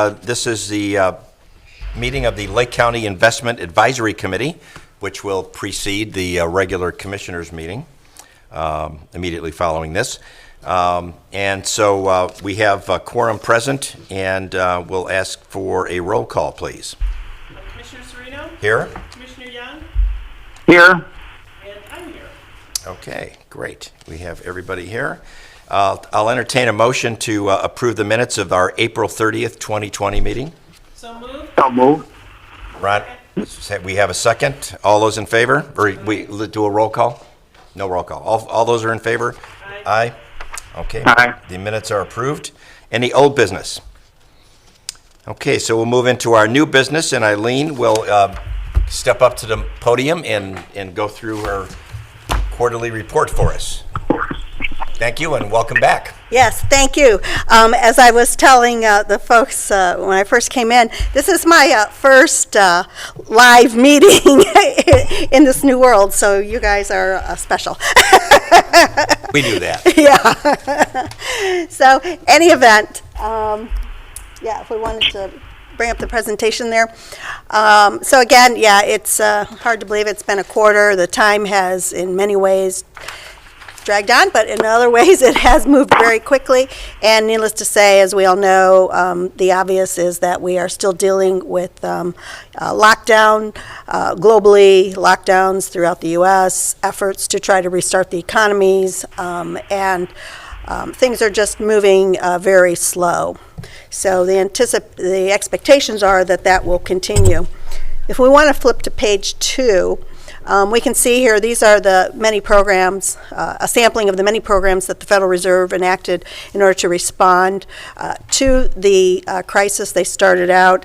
This is the meeting of the Lake County Investment Advisory Committee, which will precede the regular commissioners meeting immediately following this. And so we have a quorum present, and we'll ask for a roll call, please. Commissioner Serino? Here. Commissioner Young? Here. And I'm here. Okay, great. We have everybody here. I'll entertain a motion to approve the minutes of our April 30th, 2020 meeting. So moved. So moved. Ron, we have a second. All those in favor? Or we do a roll call? No roll call. All those are in favor? Aye. Aye. Okay. Aye. The minutes are approved. Any old business? Okay, so we'll move into our new business, and Eileen will step up to the podium and go through her quarterly report for us. Thank you, and welcome back. Yes, thank you. As I was telling the folks when I first came in, this is my first live meeting in this new world, so you guys are special. We do that. Yeah. So, any event, yeah, if we wanted to bring up the presentation there. So again, yeah, it's hard to believe it's been a quarter. The time has, in many ways, dragged on, but in other ways it has moved very quickly. And needless to say, as we all know, the obvious is that we are still dealing with lockdown globally, lockdowns throughout the U.S., efforts to try to restart the economies, and things are just moving very slow. So the expectations are that that will continue. If we want to flip to page 2, we can see here, these are the many programs, a sampling of the many programs that the Federal Reserve enacted in order to respond to the crisis. They started out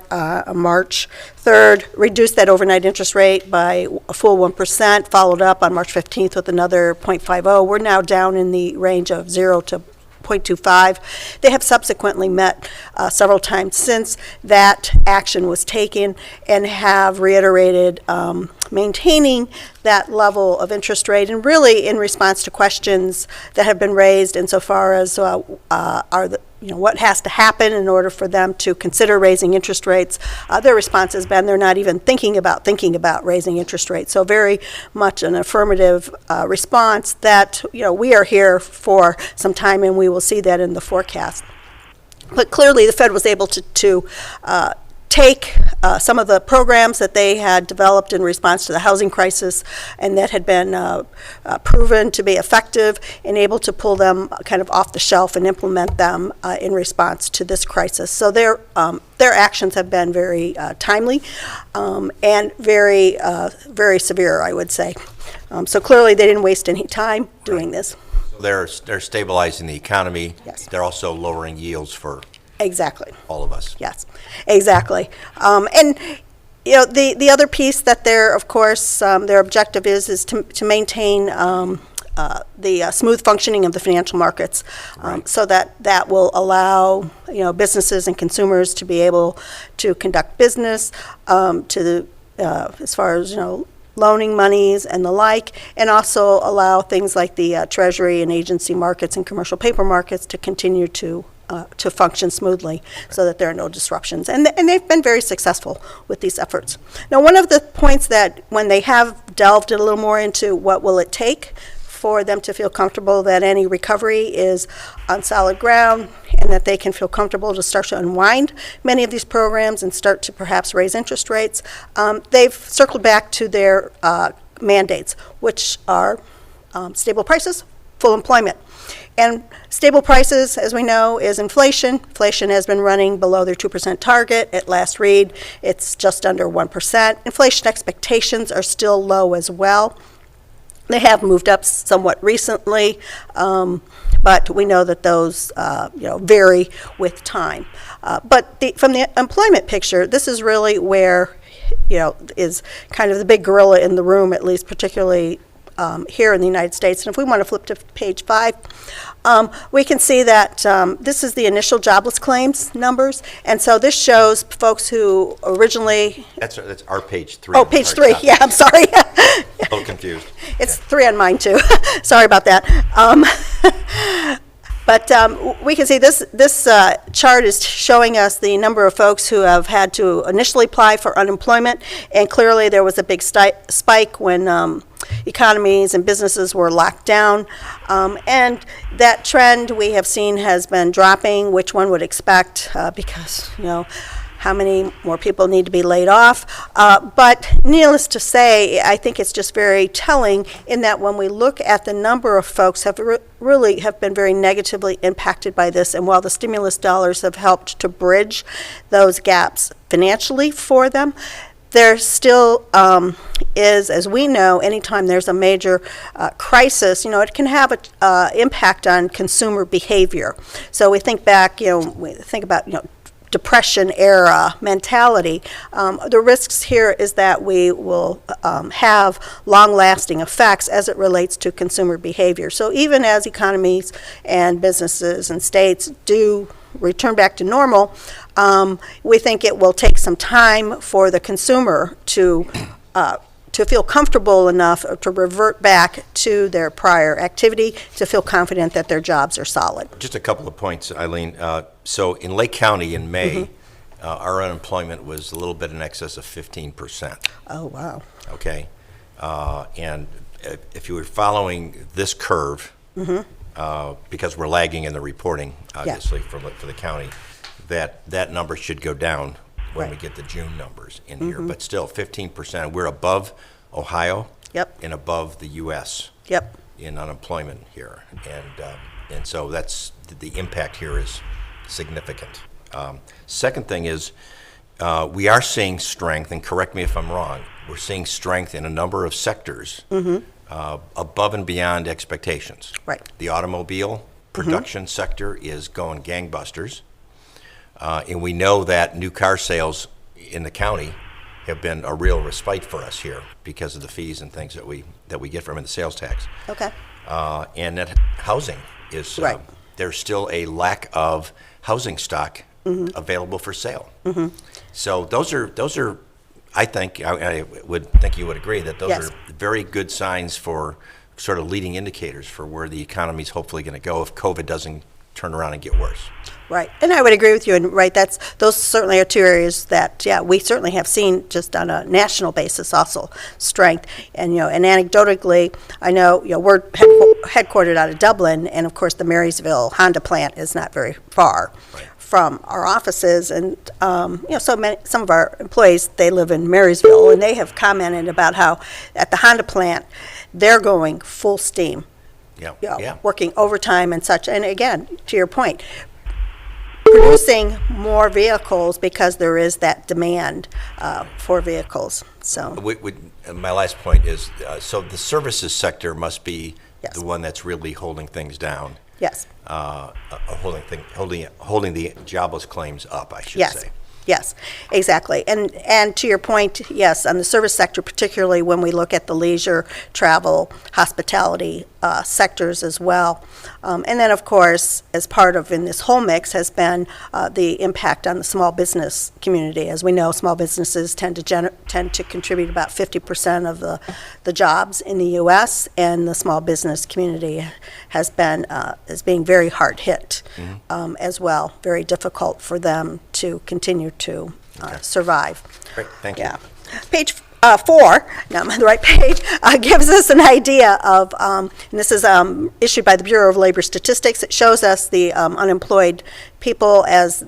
March 3rd, reduced that overnight interest rate by a full 1%, followed up on March 15th with another 0.50. We're now down in the range of 0 to 0.25. They have subsequently met several times since that action was taken and have reiterated maintaining that level of interest rate, and really in response to questions that have been raised insofar as what has to happen in order for them to consider raising interest rates. Their response has been they're not even thinking about raising interest rates. So very much an affirmative response that we are here for some time, and we will see that in the forecast. But clearly the Fed was able to take some of the programs that they had developed in response to the housing crisis and that had been proven to be effective, and able to pull them kind of off the shelf and implement them in response to this crisis. So their actions have been very timely and very, very severe, I would say. So clearly they didn't waste any time doing this. So they're stabilizing the economy. Yes. They're also lowering yields for Exactly. all of us. Yes, exactly. And the other piece that they're, of course, their objective is to maintain the smooth functioning of the financial markets, Right. so that will allow businesses and consumers to be able to conduct business, as far as loaning monies and the like, and also allow things like the Treasury and agency markets and commercial paper markets to continue to function smoothly, so that there are no disruptions. And they've been very successful with these efforts. Now, one of the points that when they have delved a little more into what will it take for them to feel comfortable that any recovery is on solid ground, and that they can feel comfortable to start to unwind many of these programs and start to perhaps raise interest rates, they've circled back to their mandates, which are stable prices, full employment. And stable prices, as we know, is inflation. Inflation has been running below their 2% target. At last read, it's just under 1%. Inflation expectations are still low as well. They have moved up somewhat recently, but we know that those vary with time. But from the employment picture, this is really where is kind of the big gorilla in the room, at least particularly here in the United States. And if we want to flip to page 5, we can see that this is the initial jobless claims numbers. And so this shows folks who originally... That's our page 3. Oh, page 3. Yeah, I'm sorry. A little confused. It's 3 on mine, too. Sorry about that. But we can see this chart is showing us the number of folks who have had to initially apply for unemployment, and clearly there was a big spike when economies and businesses were locked down. And that trend we have seen has been dropping, which one would expect because, how many more people need to be laid off. But needless to say, I think it's just very telling in that when we look at the number of folks have really have been very negatively impacted by this, and while the stimulus dollars have helped to bridge those gaps financially for them, there still is, as we know, anytime there's a major crisis, it can have an impact on consumer behavior. So we think back, we think about, Depression era mentality. The risks here is that we will have long-lasting effects as it relates to consumer behavior. So even as economies and businesses and states do return back to normal, we think it will take some time for the consumer to feel comfortable enough to revert back to their prior activity, to feel confident that their jobs are solid. Just a couple of points, Eileen. So in Lake County in May, our unemployment was a little bit in excess of 15%. Oh, wow. Okay. And if you were following this curve, because we're lagging in the reporting, obviously, for the county, that number should go down when we get the June numbers in here. But still, 15%. We're above Ohio and above the U.S. In unemployment here. And so that's the impact here is significant. Second thing is we are seeing strength, and correct me if I'm wrong, we're seeing strength in a number of sectors above and beyond expectations. Right. The automobile production sector is going gangbusters. And we know that new car sales in the county have been a real respite for us here because of the fees and things that we get from in the sales tax. Okay. And that housing is there's still a lack of housing stock available for sale. So those are I think I would think you would agree that those are very good signs for sort of leading indicators for where the economy is hopefully going to go if COVID doesn't turn around and get worse. Right, and I would agree with you, and those certainly are two areas that, we certainly have seen just on a national basis also strength. And, and anecdotally, I know, we're headquartered out of Dublin, and of course the Marysville Honda plant is not very far from our offices, and, some of our employees, they live in Marysville, and they have commented about how at the Honda plant, they're going full steam. Working overtime and such. And again, to your point, producing more vehicles because there is that demand for vehicles. So my last point is, so the services sector must be the one that's really holding things down. Yes. Holding the jobless claims up, I should say. Yes, exactly. And to your point, yes, on the service sector, particularly when we look at the leisure, travel, hospitality sectors as well. And then, of course, as part of in this whole mix has been the impact on the small business community. As we know, small businesses tend to contribute about 50% of the jobs in the U.S., and the small business community has been is being very hard hit as well. Very difficult for them to continue to survive. Great, thank you. Page 4, now I'm on the right page, gives us an idea of, and this is issued by the Bureau of Labor Statistics. It shows us the unemployed people as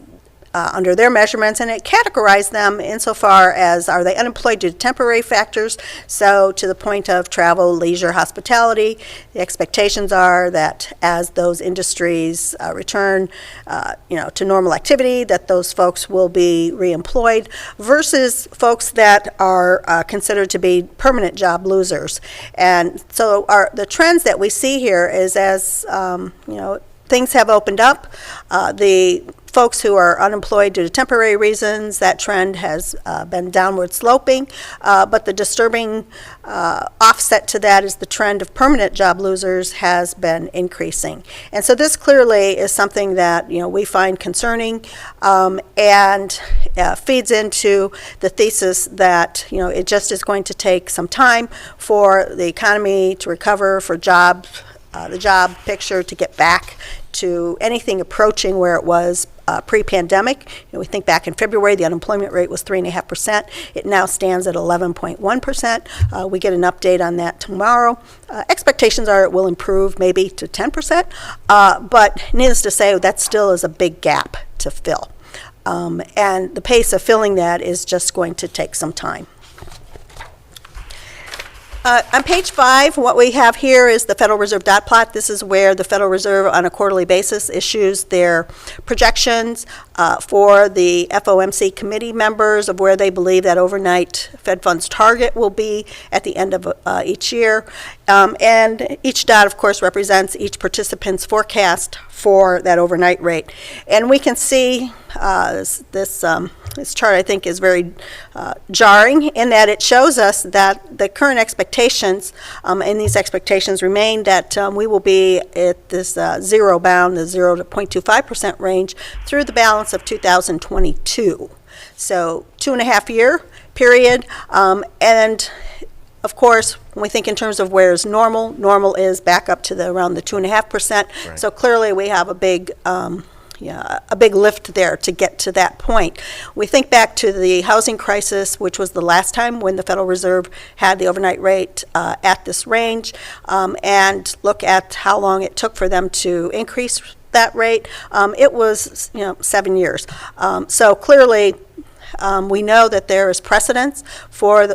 under their measurements, and it categorized them insofar as are they unemployed due to temporary factors, so to the point of travel, leisure, hospitality. The expectations are that as those industries return to normal activity, that those folks will be reemployed, versus folks that are considered to be permanent job losers. And so the trends that we see here is as things have opened up, the folks who are unemployed due to temporary reasons, that trend has been downward sloping, but the disturbing offset to that is the trend of permanent job losers has been increasing. And so this clearly is something that we find concerning, and feeds into the thesis that it just is going to take some time for the economy to recover, for job the job picture to get back to anything approaching where it was pre-pandemic. We think back in February, the unemployment rate was 3.5%. It now stands at 11.1%. We get an update on that tomorrow. Expectations are it will improve maybe to 10%, but needless to say, that still is a big gap to fill. And the pace of filling that is just going to take some time. On page 5, what we have here is the Federal Reserve dot plot. This is where the Federal Reserve on a quarterly basis issues their projections for the FOMC committee members of where they believe that overnight Fed funds target will be at the end of each year. And each dot, of course, represents each participant's forecast for that overnight rate. And we can see this chart, I think, is very jarring in that it shows us that the current expectations, and these expectations remain that we will be at this zero bound, the 0 to 0.25% range through the balance of 2022. So 2.5-year period. And of course, when we think in terms of where is normal, normal is back up to around the 2.5%. Right. So clearly we have a big lift there to get to that point. We think back to the housing crisis, which was the last time when the Federal Reserve had the overnight rate at this range, and look at how long it took for them to increase that rate. It was 7 years. So clearly, we know that there is precedence for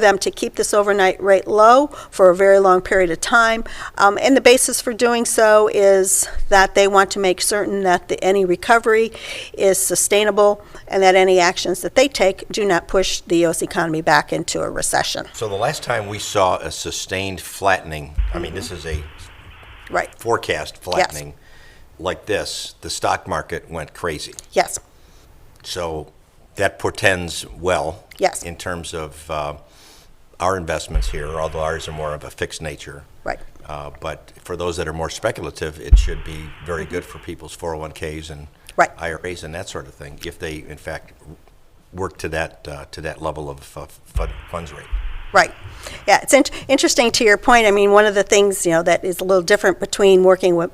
them to keep this overnight rate low for a very long period of time. And the basis for doing so is that they want to make certain that any recovery is sustainable and that any actions that they take do not push the U.S. economy back into a recession. So the last time we saw a sustained flattening, I mean, this is a Right. forecast flattening like this, the stock market went crazy. Yes. So that portends well Yes. in terms of our investments here, although ours are more of a fixed nature. Right. But for those that are more speculative, it should be very good for people's 401ks and Right. IRAs and that sort of thing, if they, in fact, work to that level of funds rate. Right. Yeah, it's interesting to your point. I mean, one of the things, that is a little different between working with,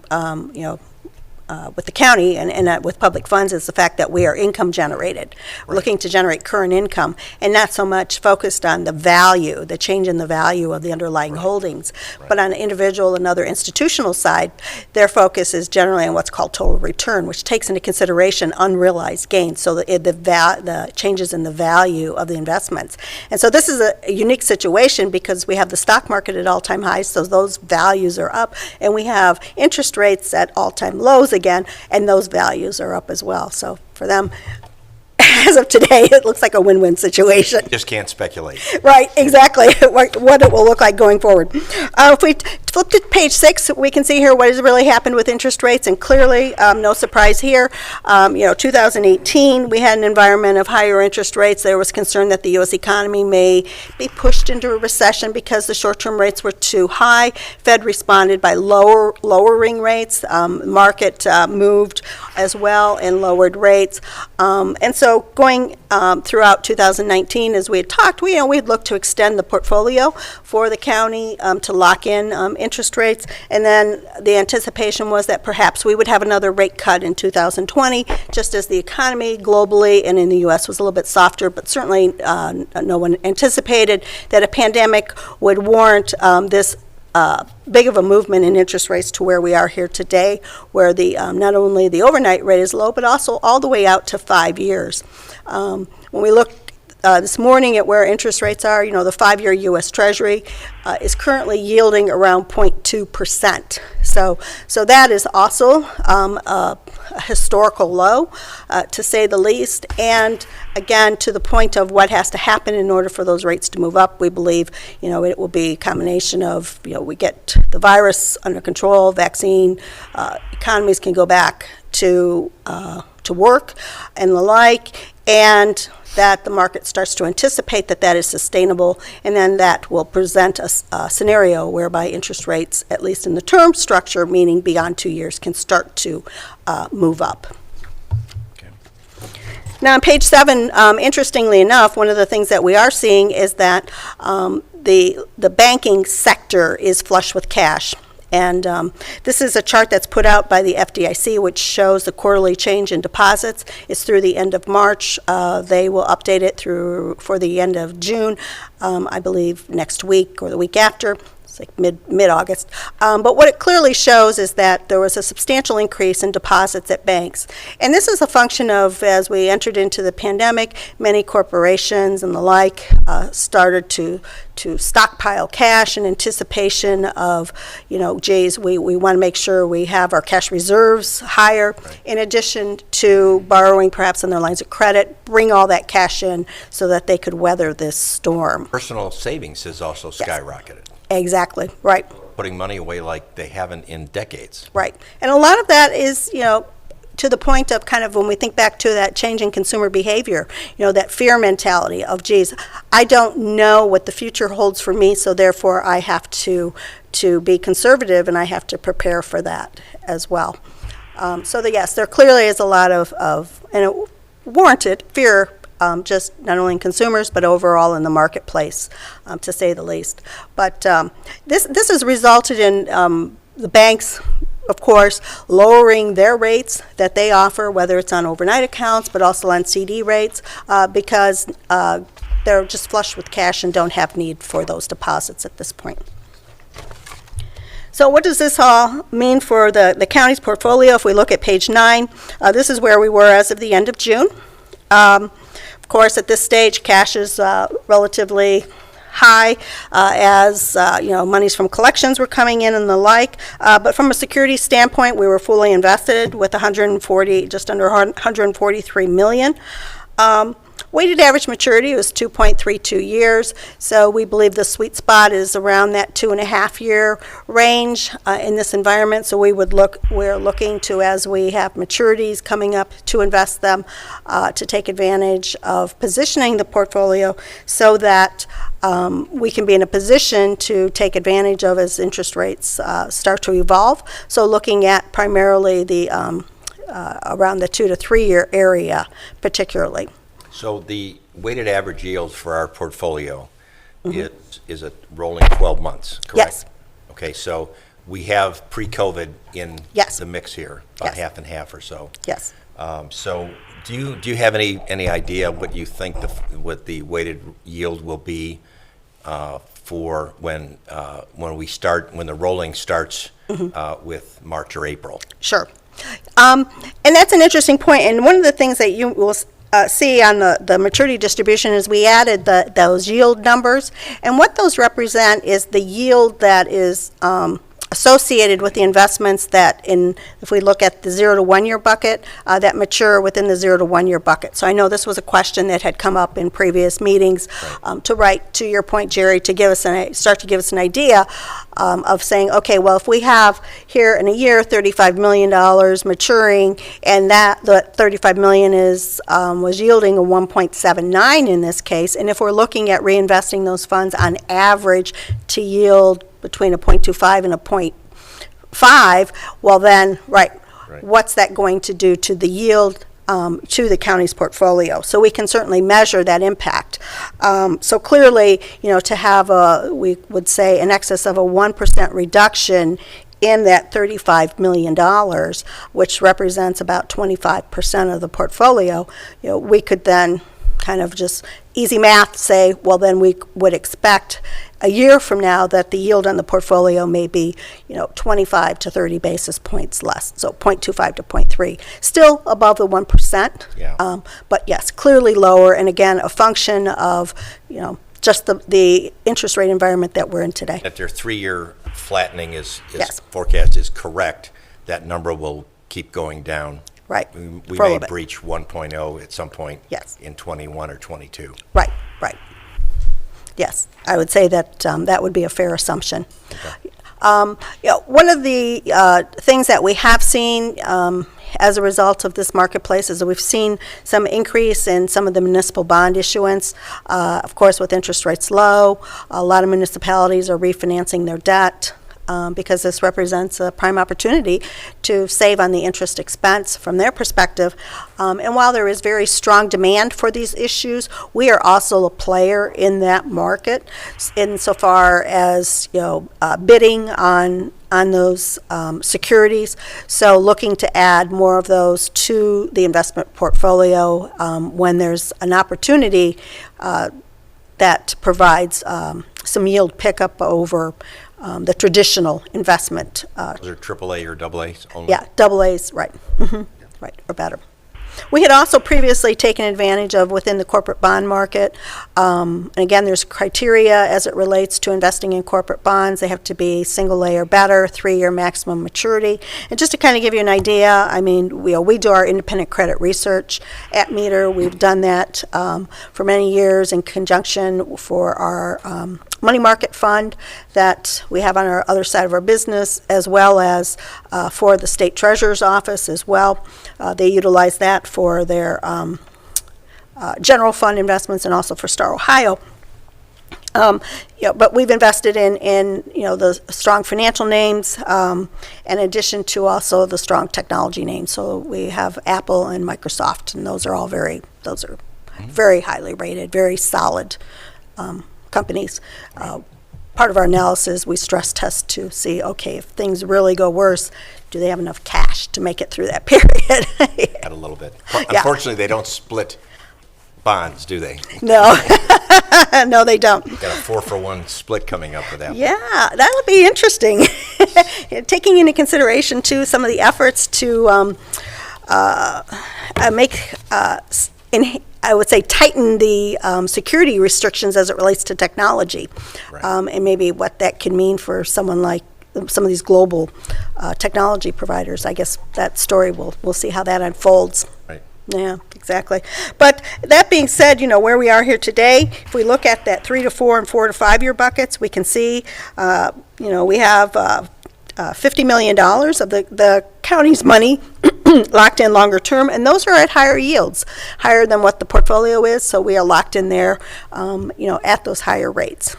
with the county and with public funds is the fact that we are income generated. We're looking to generate current income and not so much focused on the value, the change in the value of the underlying holdings. But on the individual and other institutional side, their focus is generally on what's called total return, which takes into consideration unrealized gains, so the changes in the value of the investments. And so this is a unique situation because we have the stock market at all-time highs, so those values are up, and we have interest rates at all-time lows again, and those values are up as well. So for them, as of today, it looks like a win-win situation. Just can't speculate. Right, exactly, what it will look like going forward. If we flip to page 6, we can see here what has really happened with interest rates, and clearly, no surprise here. 2018, we had an environment of higher interest rates. There was concern that the U.S. economy may be pushed into a recession because the short-term rates were too high. Fed responded by lowering rates. Market moved as well and lowered rates. And so going throughout 2019, as we had talked, we had looked to extend the portfolio for the county to lock in interest rates, and then the anticipation was that perhaps we would have another rate cut in 2020, just as the economy globally and in the U.S. was a little bit softer, but certainly no one anticipated that a pandemic would warrant this big of a movement in interest rates to where we are here today, where the not only the overnight rate is low, but also all the way out to 5 years. When we look this morning at where interest rates are, the 5-year U.S. Treasury is currently yielding around 0.2%. So that is also a historical low, to say the least. And again, to the point of what has to happen in order for those rates to move up, we believe, it will be a combination of, we get the virus under control, vaccine, economies can go back to work and the like, and that the market starts to anticipate that is sustainable, and then that will present a scenario whereby interest rates, at least in the term structure, meaning beyond 2 years, can start to move up. Okay. Now on page 7, interestingly enough, one of the things that we are seeing is that the banking sector is flush with cash. And this is a chart that's put out by the FDIC, which shows the quarterly change in deposits. It's through the end of March. They will update it for the end of June, I believe next week or the week after. It's like mid-August. But what it clearly shows is that there was a substantial increase in deposits at banks. And this is a function of, as we entered into the pandemic, many corporations and the like started to stockpile cash in anticipation of, geez, we want to make sure we have our cash reserves higher, in addition to borrowing perhaps on their lines of credit, bring all that cash in so that they could weather this storm. Personal savings has also skyrocketed. Exactly, right. Putting money away like they haven't in decades. Right. And a lot of that is, to the point of kind of when we think back to that change in consumer behavior, that fear mentality of, geez, I don't know what the future holds for me, so therefore I have to be conservative and I have to prepare for that as well. Yes, there clearly is a lot of warranted fear, just not only in consumers but overall in the marketplace, to say the least. But this has resulted in the banks, of course, lowering their rates that they offer, whether it's on overnight accounts but also on CD rates, because they're just flush with cash and don't have need for those deposits at this point. So what does this all mean for the county's portfolio? If we look at page 9, this is where we were as of the end of June. Of course, at this stage, cash is relatively high, as monies from collections were coming in and the like. But from a security standpoint, we were fully invested with just under 143 million. Weighted average maturity was 2.32 years, so we believe the sweet spot is around that 2.5-year range in this environment. So we're looking to, as we have maturities coming up, to invest them to take advantage of positioning the portfolio so that we can be in a position to take advantage of as interest rates start to evolve. So looking at primarily the around the 2 to 3 year area particularly. So the weighted average yield for our portfolio is a rolling 12 months, correct? Yes. Okay, so we have pre-COVID in Yes. the mix here, about Yes. half and half or so. Yes. So do you have any idea what you think what the weighted yield will be for when the rolling starts with March or April? Sure. And that's an interesting point. And one of the things that you will see on the maturity distribution is we added those yield numbers. And what those represent is the yield that is associated with the investments that, if we look at the 0 to 1 year bucket, that mature within the 0 to 1 year bucket. So I know this was a question that had come up in previous meetings. To your point, Jerry, to start to give us an idea of saying, okay, well, if we have here in a year $35 million maturing, and the $35 million was yielding a 1.79 in this case, and if we're looking at reinvesting those funds on average to yield between a 0.25 and a 0.5, well then, what's that going to do to the yield to the county's portfolio? So we can certainly measure that impact. So clearly, to have we would say in excess of a 1% reduction in that $35 million, which represents about 25% of the portfolio, we could then kind of just easy math say, well, then we would expect a year from now that the yield on the portfolio may be, 25 to 30 basis points less, so 0.25 to 0.3. Still above the 1%, Yeah. But yes, clearly lower, and again, a function of, just the interest rate environment that we're in today. If their 3-year flattening is Yes. forecast is correct, that number will keep going down. Right. We For a may little bit. breach 1.0 at some point Yes. in 21 or 22. Right. Yes, I would say that that would be a fair assumption. Okay. One of the things that we have seen as a result of this marketplace is that we've seen some increase in some of the municipal bond issuance. Of course, with interest rates low, a lot of municipalities are refinancing their debt. because this represents a prime opportunity to save on the interest expense from their perspective. And while there is very strong demand for these issues, we are also a player in that market insofar as, bidding on those securities. So looking to add more of those to the investment portfolio when there's an opportunity that provides some yield pickup over the traditional investment. Those are AAA or AA's only? Yeah, double A's, right. Right, or better. We had also previously taken advantage of within the corporate bond market. And again, there's criteria as it relates to investing in corporate bonds. They have to be single A or better, 3-year maximum maturity. And just to kind of give you an idea, I mean, we do our independent credit research at Meter. We've done that for many years in conjunction for our money market fund that we have on our other side of our business, as well as for the state treasurer's office as well. They utilize that for their general fund investments and also for Star Ohio. But we've invested in the strong financial names in addition to also the strong technology names. So we have Apple and Microsoft, and those are very highly rated, very solid companies. Part of our analysis, we stress test to see, okay, if things really go worse, do they have enough cash to make it through that period? Add a little bit. Yeah. Unfortunately, they don't split bonds, do they? No, no, they don't. Got a 4-for-1 split coming up with that. Yeah, that'll be interesting. Taking into consideration, too, some of the efforts to I would say tighten the security restrictions as it relates to technology. Right. And maybe what that can mean for someone like some of these global technology providers. I guess that story, we'll see how that unfolds. Right. Yeah, exactly. But that being said, where we are here today, if we look at that 3 to 4 and 4 to 5 year buckets, we can see, we have $50 million of the county's money locked in longer term, and those are at higher yields, higher than what the portfolio is, so we are locked in there, at those higher rates.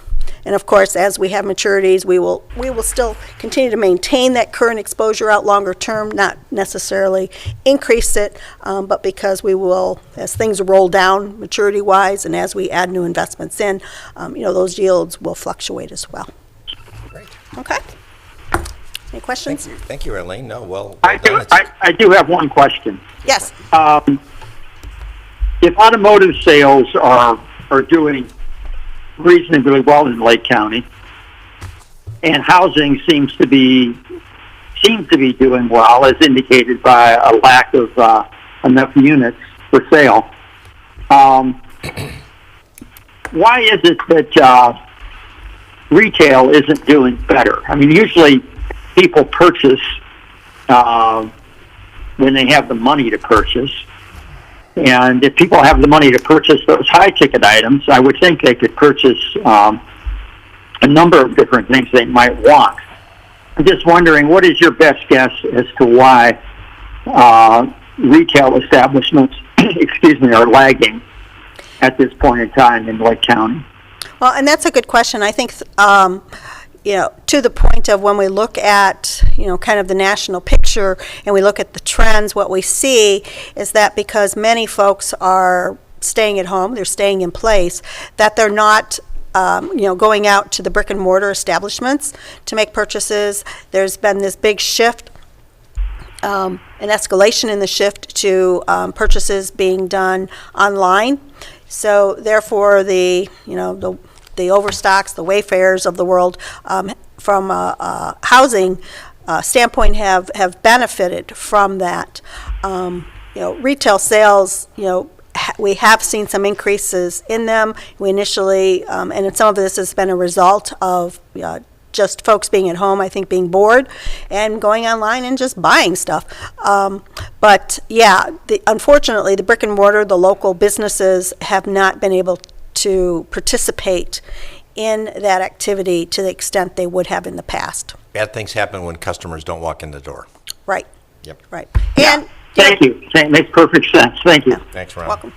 And of course, as we have maturities, we will still continue to maintain that current exposure out longer term, not necessarily increase it, but because we will, as things roll down maturity-wise, and as we add new investments in, those yields will fluctuate as well. Great. Okay. Any questions? Thank you, Arlene. No, well I done. I do have one question. Yes. If automotive sales are doing reasonably well in Lake County, and housing seems to be doing well, as indicated by a lack of enough units for sale, why is it that retail isn't doing better? I mean, usually people purchase when they have the money to purchase. And if people have the money to purchase those high-ticket items, I would think they could purchase a number of different things they might want. I'm just wondering, what is your best guess as to why retail establishments, are lagging at this point in time in Lake County? Well, and that's a good question. I think, to the point of when we look at, kind of the national picture and we look at the trends, what we see is that because many folks are staying at home, they're staying in place, that they're not going out to the brick and mortar establishments to make purchases. There's been this big shift, an escalation in the shift to purchases being done online. So therefore, the Overstocks, the Wayfarers of the world, from a housing standpoint, have benefited from that. Retail sales, we have seen some increases in them. We initially, and some of this has been a result of just folks being at home, I think being bored, and going online and just buying stuff. But yeah, unfortunately, the brick and mortar, the local businesses have not been able to participate in that activity to the extent they would have in the past. Bad things happen when customers don't walk in the door. Right. Yep. Right. Yeah. And Thank you. That makes perfect sense. Thank you. Thanks, Ron. welcome.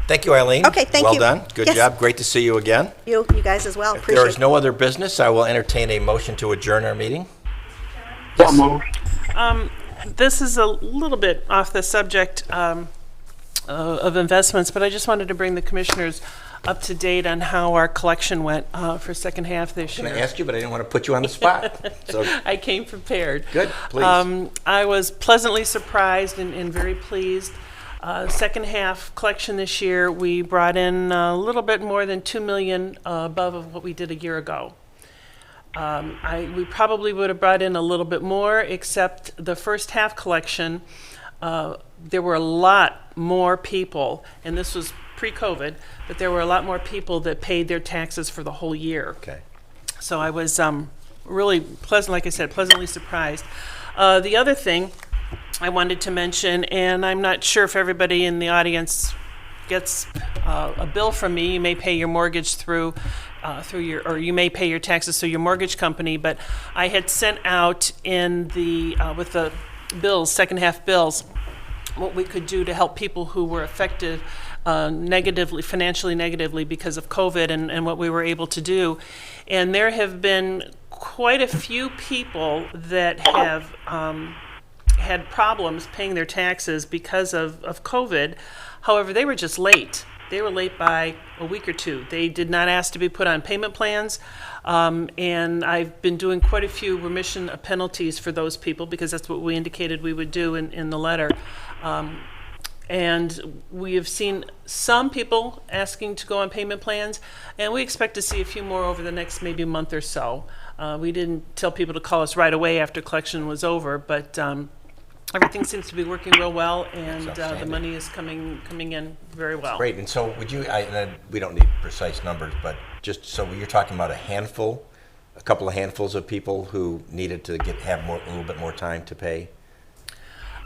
Thank you, Eileen. Okay, thank well you. Well done. Good Yes. job. Great to see you again. You guys as well. If Appreciate there is it. no other business, I will entertain a motion to adjourn our meeting. So moved. This is a little bit off the subject of investments, but I just wanted to bring the commissioners up to date on how our collection went for second half this I'm year. going to ask you, but I didn't want to put you on the spot. So I came prepared. good, please. I was pleasantly surprised and very pleased. Second half collection this year, we brought in a little bit more than $2 million above of what we did a year ago. We probably would have brought in a little bit more, except the first half collection, there were a lot more people, and this was pre-COVID, but there were a lot more people that paid their taxes for the whole year. Okay. So I was really like I said, pleasantly surprised. The other thing I wanted to mention, and I'm not sure if everybody in the audience gets a bill from me. You may pay your mortgage through or you may pay your taxes through your mortgage company, but I had sent out in the with the bills, second half bills, what we could do to help people who were affected financially negatively because of COVID and what we were able to do. And there have been quite a few people that have had problems paying their taxes because of COVID. However, they were just late. They were late by a week or two. They did not ask to be put on payment plans. And I've been doing quite a few remission of penalties for those people because that's what we indicated we would do in the letter. And we have seen some people asking to go on payment plans, and we expect to see a few more over the next maybe month or so. We didn't tell people to call us right away after collection was over, but everything seems to be working real well, and the money is coming in very well. Great. And so would you, we don't need precise numbers, but just so you're talking about a couple of handfuls of people who needed to have a little bit more time to pay?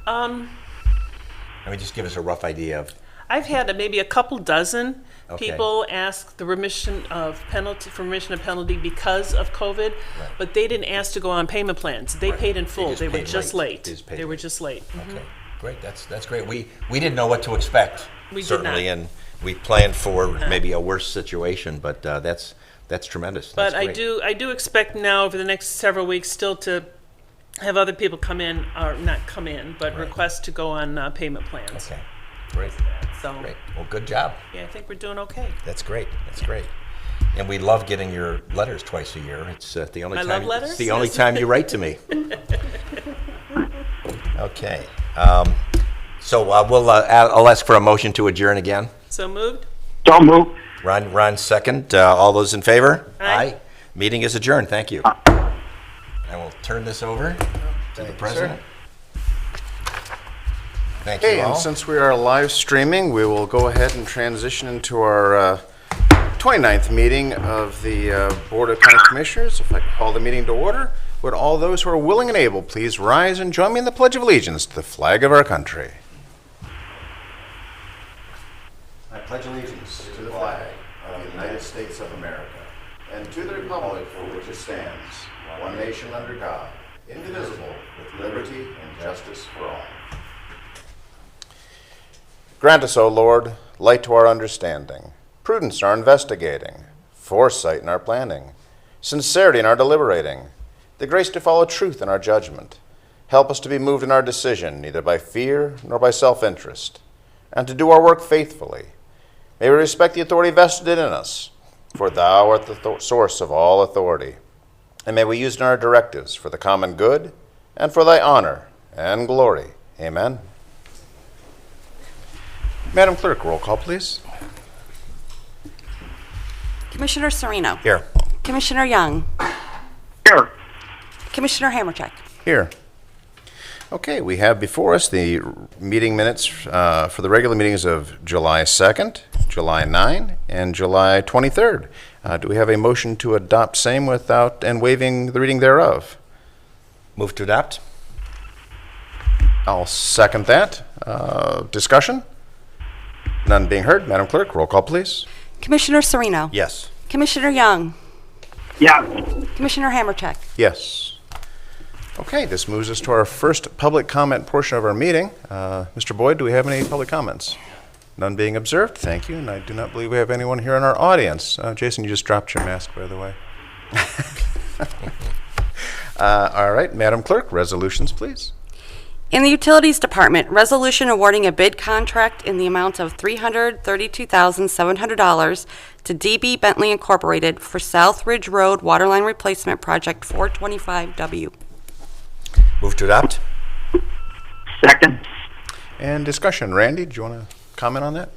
I mean, just give us a rough idea of. I've had maybe a couple dozen Okay. people ask the remission of penalty because of COVID, but they didn't ask to go on payment plans. They paid in full. They were just late. They were just late. Okay, great. That's great. We didn't know what to expect. We did certainly, not. and we planned for maybe a worse situation, but that's tremendous. But That's great. I do expect now over the next several weeks still to have other people come in, or not come in, but request to go on payment plans. Okay, great. So, Great. Well, good job. yeah, I think we're doing okay. That's great. That's great. And we love getting your letters twice a year. It's the only My time. love letters? It's the only Yes. time you write to me. Okay. So I'll ask for a motion to adjourn again. So moved? So moved. Ron second. All those in favor? Aye. Meeting is adjourned. Thank you. I will turn this over to the president. Thank you Okay, all. and since we are live streaming, we will go ahead and transition into our 29th meeting of the Board of County Commissioners. If I could call the meeting to order, would all those who are willing and able please rise and join me in the Pledge of Allegiance to the flag of our country. I pledge allegiance to the flag of the United States of America and to the republic for which it stands, one nation under God, indivisible, with liberty and justice for all. Grant us, O Lord, light to our understanding, prudence in our investigating, foresight in our planning, sincerity in our deliberating, the grace to follow truth in our judgment. Help us to be moved in our decision, neither by fear nor by self-interest, and to do our work faithfully. May we respect the authority vested in us, for Thou art the source of all authority. And may we use in our directives for the common good and for Thy honor and glory. Amen. Madam Clerk, roll call, please. Commissioner Serino. Here. Commissioner Young. Here. Commissioner Hammercheck. Here. Okay, we have before us the meeting minutes for the regular meetings of July 2nd, July 9, and July 23rd. Do we have a motion to adopt same without and waiving the reading thereof? Move to adopt. I'll second that. Discussion? None being heard. Madam Clerk, roll call, please. Commissioner Serino. Yes. Commissioner Young. Yeah. Commissioner Hammercheck. Yes. Okay, this moves us to our first public comment portion of our meeting. Mr. Boyd, do we have any public comments? None being observed. Thank you. And I do not believe we have anyone here in our audience. Jason, you just dropped your mask, by the way. All right, Madam Clerk, resolutions, please. In the Utilities Department, resolution awarding a bid contract in the amount of $332,700 to DB Bentley Incorporated for South Ridge Road Waterline Replacement Project 425W. Move to adopt? Second. And discussion. Randy, do you want to comment on that?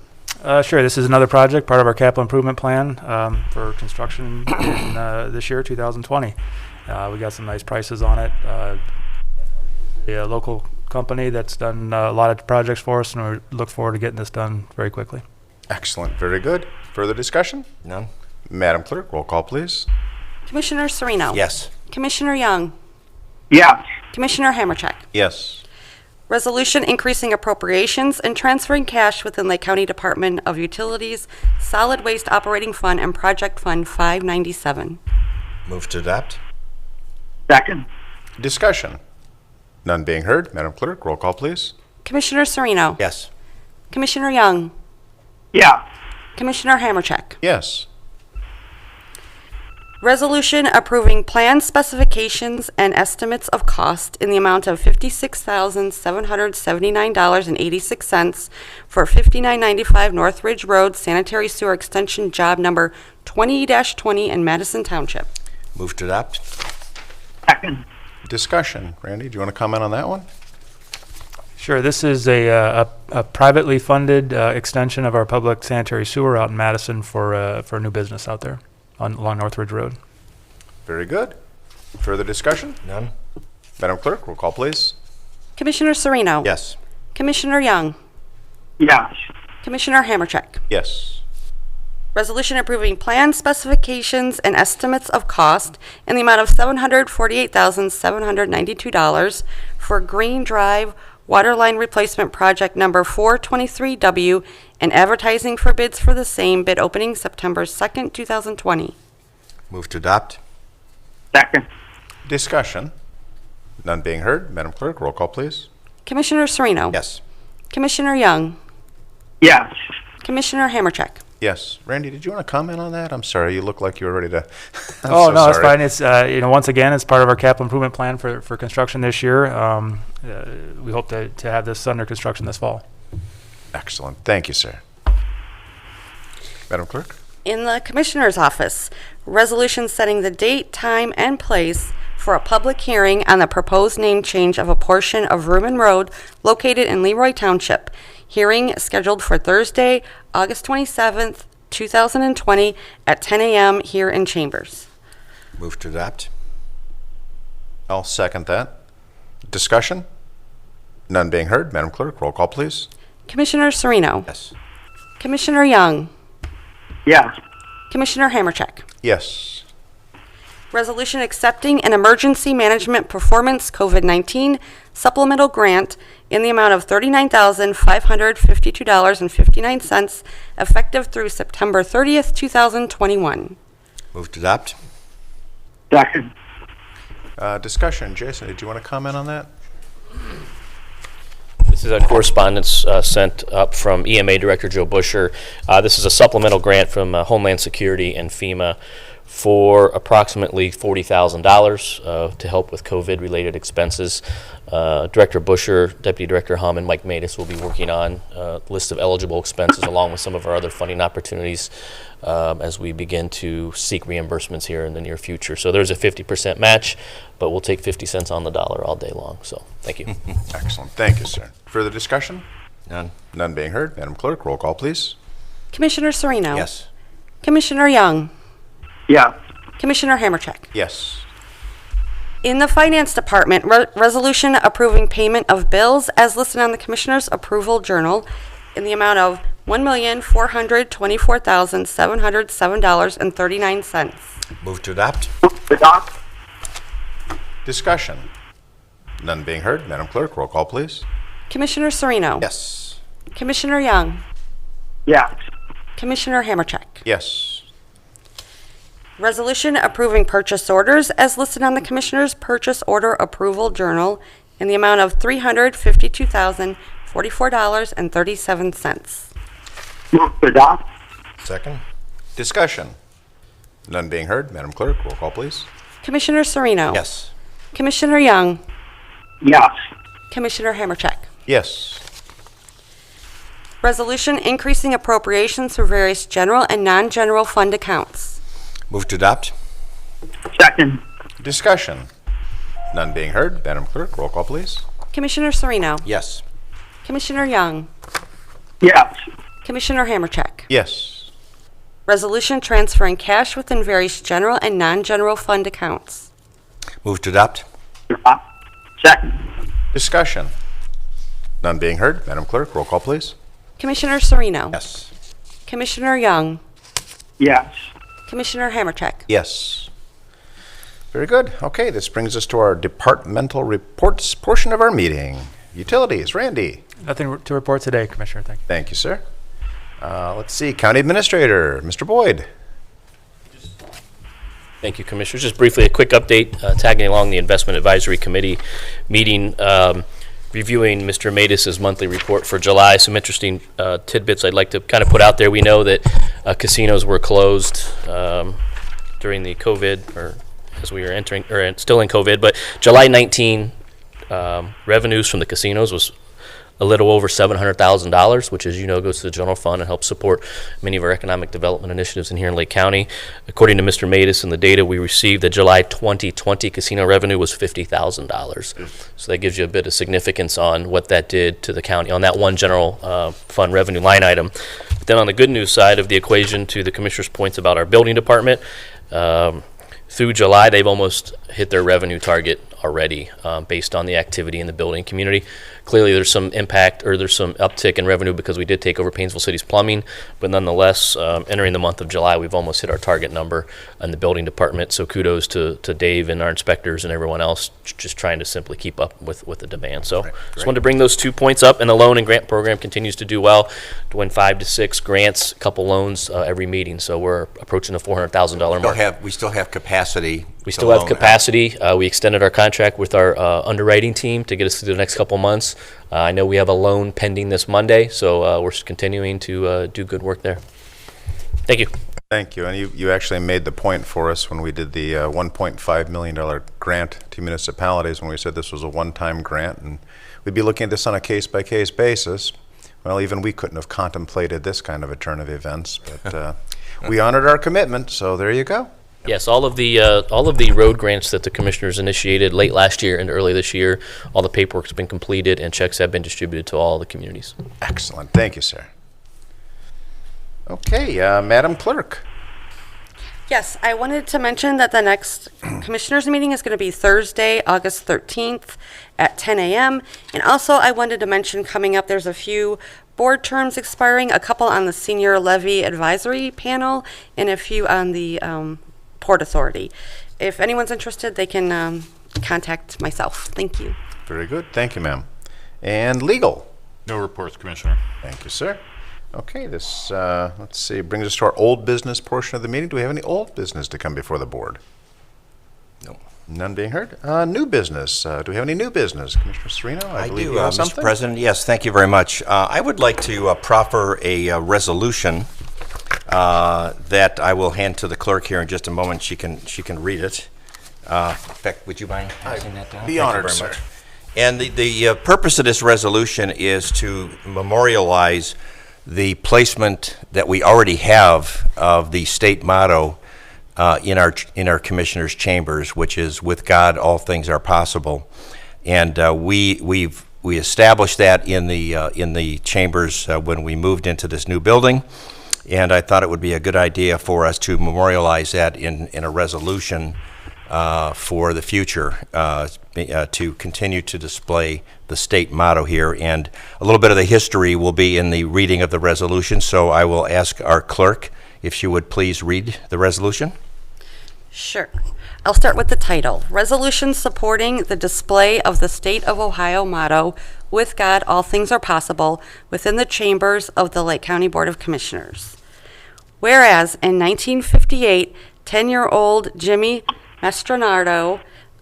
Sure. This is another project, part of our capital improvement plan for construction in this year, 2020. We got some nice prices on it. A local company that's done a lot of projects for us, and we look forward to getting this done very quickly. Excellent. Very good. Further discussion? None? Madam Clerk, roll call, please. Commissioner Sereno. Yes. Commissioner Young. Yes. Commissioner Hammercheck. Yes. Resolution increasing appropriations and transferring cash within Lake County Department of Utilities, Solid Waste Operating Fund and Project Fund 597. Move to adopt? Second. Discussion. None being heard. Madam Clerk, roll call, please. Commissioner Sereno. Yes. Commissioner Young. Yes. Commissioner Hammercheck. Yes. Resolution approving plan specifications and estimates of cost in the amount of $56,779.86 for 5995 North Ridge Road Sanitary Sewer Extension Job Number 20-20 in Madison Township. Move to adopt? Second. Discussion. Randy, do you want to comment on that one? Sure. This is a privately funded extension of our public sanitary sewer out in Madison for a new business out there along North Ridge Road. Very good. Further discussion? None? Madam Clerk, roll call, please. Commissioner Sereno. Yes. Commissioner Young. Yes. Commissioner Hammercheck. Yes. Resolution approving plan specifications and estimates of cost in the amount of $748,792 for Green Drive Waterline Replacement Project Number 423W and advertising for bids for the same, bid opening September 2nd, 2020. Move to adopt? Second. Discussion. None being heard. Madam Clerk, roll call, please. Commissioner Sereno. Yes. Commissioner Young. Yes. Commissioner Hammercheck. Yes. Randy, did you want to comment on that? I'm sorry. You look like you were ready to. No, it's fine. It's once again, it's part of our capital improvement plan for construction this year. We hope to have this under construction this fall. Excellent. Thank you, sir. Madam Clerk? In the Commissioner's Office, resolution setting the date, time, and place for a public hearing on the proposed name change of a portion of Rumen Road located in Leroy Township. Hearing scheduled for Thursday, August 27th, 2020 at 10 a.m. here in Chambers. Move to adopt? I'll second that. Discussion? None being heard. Madam Clerk, roll call, please. Commissioner Sereno. Yes. Commissioner Young. Yes. Commissioner Hammercheck. Yes. Resolution accepting an emergency management performance COVID-19 supplemental grant in the amount of $39,552.59 effective through September 30th, 2021. Move to adopt? Second. Discussion. Jason, did you want to comment on that? This is a correspondence sent up from EMA Director Joe Busher. This is a supplemental grant from Homeland Security and FEMA for approximately $40,000 to help with COVID-related expenses. Director Busher, Deputy Director Hum, and Mike Matus will be working on a list of eligible expenses along with some of our other funding opportunities as we begin to seek reimbursements here in the near future. So there's a 50% match, but we'll take 50 cents on the dollar all day long. So thank you. Excellent. Thank you, sir. Further discussion? None? None being heard. Madam Clerk, roll call, please. Commissioner Sereno. Yes. Commissioner Young. Yes. Commissioner Hammercheck. Yes. In the Finance Department, resolution approving payment of bills as listed on the Commissioner's Approval Journal in the amount of $1,424,707.39. Move to adopt? Adopt. Discussion. None being heard. Madam Clerk, roll call, please. Commissioner Sereno. Yes. Commissioner Young. Yes. Commissioner Hammercheck. Yes. Resolution approving purchase orders as listed on the Commissioner's Purchase Order Approval Journal in the amount of $352,044.37. Move to adopt. Second? Discussion. None being heard. Madam Clerk, roll call, please. Commissioner Sereno. Yes. Commissioner Young, Yes. Commissioner Hammercheck. Yes. Resolution increasing appropriations for various general and non-general fund accounts. Move to adopt. Second. Discussion. None being heard. Madam Clerk, roll call, please. Commissioner Sereno, Yes. Commissioner Young, Yes. Commissioner Hammercheck. Yes. Resolution transferring cash within various general and non-general fund accounts. Move to adopt. Second. Discussion. None being heard. Madam Clerk, roll call, please. Commissioner Sereno, Yes. Commissioner Young, Yes. Commissioner Hammercheck. Yes. Very good. Okay, this brings us to our departmental reports portion of our meeting. Utilities, Randy. Nothing to report today, Commissioner. Thank you. Thank you, sir. Let's see, County Administrator, Mr. Boyd. Thank you, Commissioners. Just briefly, a quick update, tagging along the Investment Advisory Committee meeting, reviewing Mr. Matus's monthly report for July. Some interesting tidbits I'd like to kind of put out there. We know that casinos were closed during the COVID, or as we were entering, or still in COVID, but July 19 revenues from the casinos was a little over $700,000, which, as you know, goes to the general fund and helps support many of our economic development initiatives in here in Lake County. According to Mr. Matus and the data we received, the July 2020 casino revenue was $50,000. So that gives you a bit of significance on what that did to the county on that one general fund revenue line item. But then on the good news side of the equation, to the Commissioner's points about our building department, through July, they've almost hit their revenue target already based on the activity in the building community. Clearly, there's some impact, or there's some uptick in revenue because we did take over Painesville City's plumbing, but nonetheless, entering the month of July, we've almost hit our target number in the building department. So kudos to Dave and our inspectors and everyone else just trying to simply keep up with the demand. So just wanted to bring those 2 points up, and the loan and grant program continues to do well, to win 5 to 6 grants, a couple loans every meeting. So we're approaching the $400,000 mark. We still have capacity. We still have capacity. We extended our contract with our underwriting team to get us through the next couple months. I know we have a loan pending this Monday, so we're continuing to do good work there. Thank you. Thank you. And you actually made the point for us when we did the $1.5 million grant to municipalities, when we said this was a one-time grant, and we'd be looking at this on a case-by-case basis. Well, even we couldn't have contemplated this kind of a turn of events, but we honored our commitment, so there you go. Yes, all of the road grants that the commissioners initiated late last year and early this year, all the paperwork's been completed and checks have been distributed to all the communities. Excellent. Thank you, sir. Okay, Madam Clerk. Yes, I wanted to mention that the next Commissioners meeting is going to be Thursday, August 13th at 10 a.m. And also I wanted to mention coming up, there's a few board terms expiring, a couple on the Senior Levy Advisory Panel and a few on the Port Authority. If anyone's interested, they can contact myself. Thank you. Very good. Thank you, ma'am. And legal. No reports, Commissioner. Thank you, sir. Okay, this, let's see, brings us to our old business portion of the meeting. Do we have any old business to come before the board? No. None being heard. New business. Do we have any new business? Commissioner Sereno, I believe do, you have Mr. something? President. Yes, thank you very much. I would like to proffer a resolution that I will hand to the clerk here in just a moment. She can read it. In fact, would you mind passing that down? Be Thank you honored, very sir. much. And the purpose of this resolution is to memorialize the placement that we already have of the state motto in our commissioners' chambers, which is "With God, all things are possible." And we established that in the chambers when we moved into this new building. And I thought it would be a good idea for us to memorialize that in a resolution for the future, to continue to display the state motto here. And a little bit of the history will be in the reading of the resolution, so I will ask our clerk if she would please read the resolution. Sure. I'll start with the title. Resolution supporting the display of the State of Ohio motto, "With God, all things are possible," within the chambers of the Lake County Board of Commissioners. Whereas in 1958, 10-year-old Jimmy Mastronardo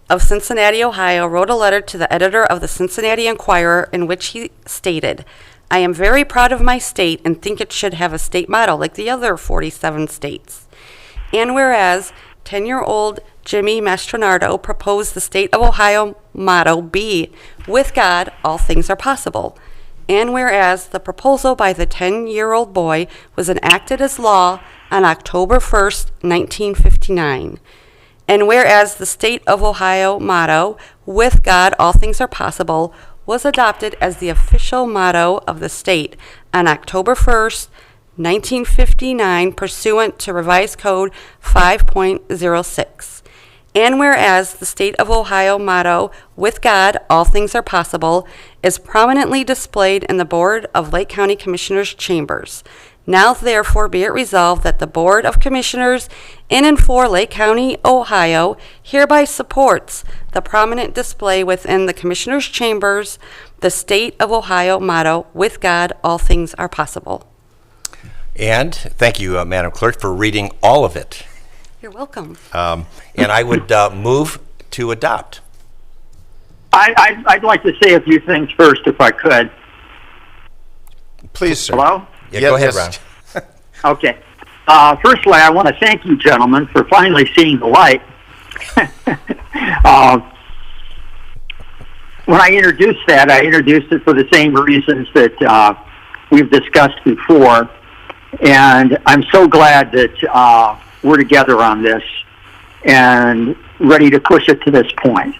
of Cincinnati, Ohio, wrote a letter to the editor of the Cincinnati Enquirer in which he stated, "I am very proud of my state and think it should have a state motto like the other 47 states." And whereas 10-year-old Jimmy Mastronardo proposed the state of Ohio motto be, "With God, all things are possible." And whereas the proposal by the 10-year-old boy was enacted as law on October 1st, 1959. And whereas the state of Ohio motto, "With God, all things are possible," was adopted as the official motto of the state on October 1st, 1959, pursuant to Revised Code 5.06. And whereas the state of Ohio motto, "With God, all things are possible," is prominently displayed in the Board of Lake County Commissioners' chambers. Now therefore be it resolved that the Board of Commissioners in and for Lake County, Ohio, hereby supports the prominent display within the Commissioners' chambers, the state of Ohio motto, "With God, all things are possible." And thank you, Madam Clerk, for reading all of it. You're welcome. And I would move to adopt. I'd like to say a few things first, if I could. Please, sir. Hello? Yeah, go ahead, Yes. Ron. Okay. Firstly, I want to thank you, gentlemen, for finally seeing the light. When I introduced that, I introduced it for the same reasons that we've discussed before. And I'm so glad that we're together on this and ready to push it to this point.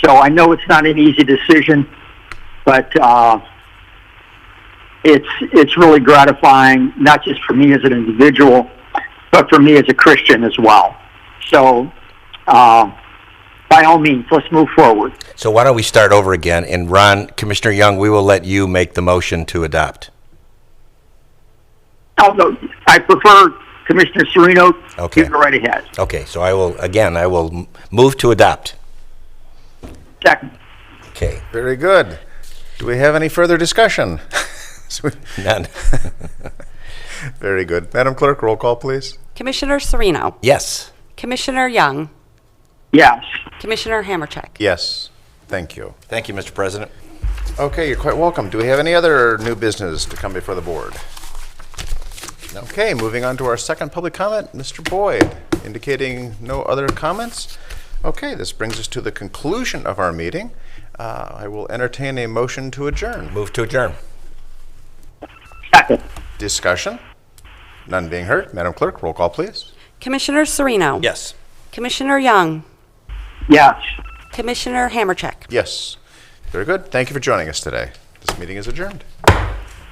So I know it's not an easy decision, but it's really gratifying, not just for me as an individual, but for me as a Christian as well. So by all means, let's move forward. So why don't we start over again? And Ron, Commissioner Young, we will let you make the motion to adopt. Oh, no, I prefer Commissioner Serino. Okay. You go right ahead. Okay, so I will move to adopt. Second. Okay, Very good. Do we have any further discussion? none. Very good. Madam Clerk, roll call, please. Commissioner Serino, Yes. Commissioner Young, Yes. Commissioner Hammercheck. Yes. Thank you. Thank you, Mr. President. Okay, you're quite welcome. Do we have any other new business to come before the board? Okay, moving on to our second public comment, Mr. Boyd, indicating no other comments. Okay, this brings us to the conclusion of our meeting. I will entertain a motion to adjourn. Move to adjourn. Second. Discussion? None being heard. Madam Clerk, roll call, please. Commissioner Serino. Yes. Commissioner Young, Yes. Commissioner Hammercheck. Yes. Very good. Thank you for joining us today. This meeting is adjourned.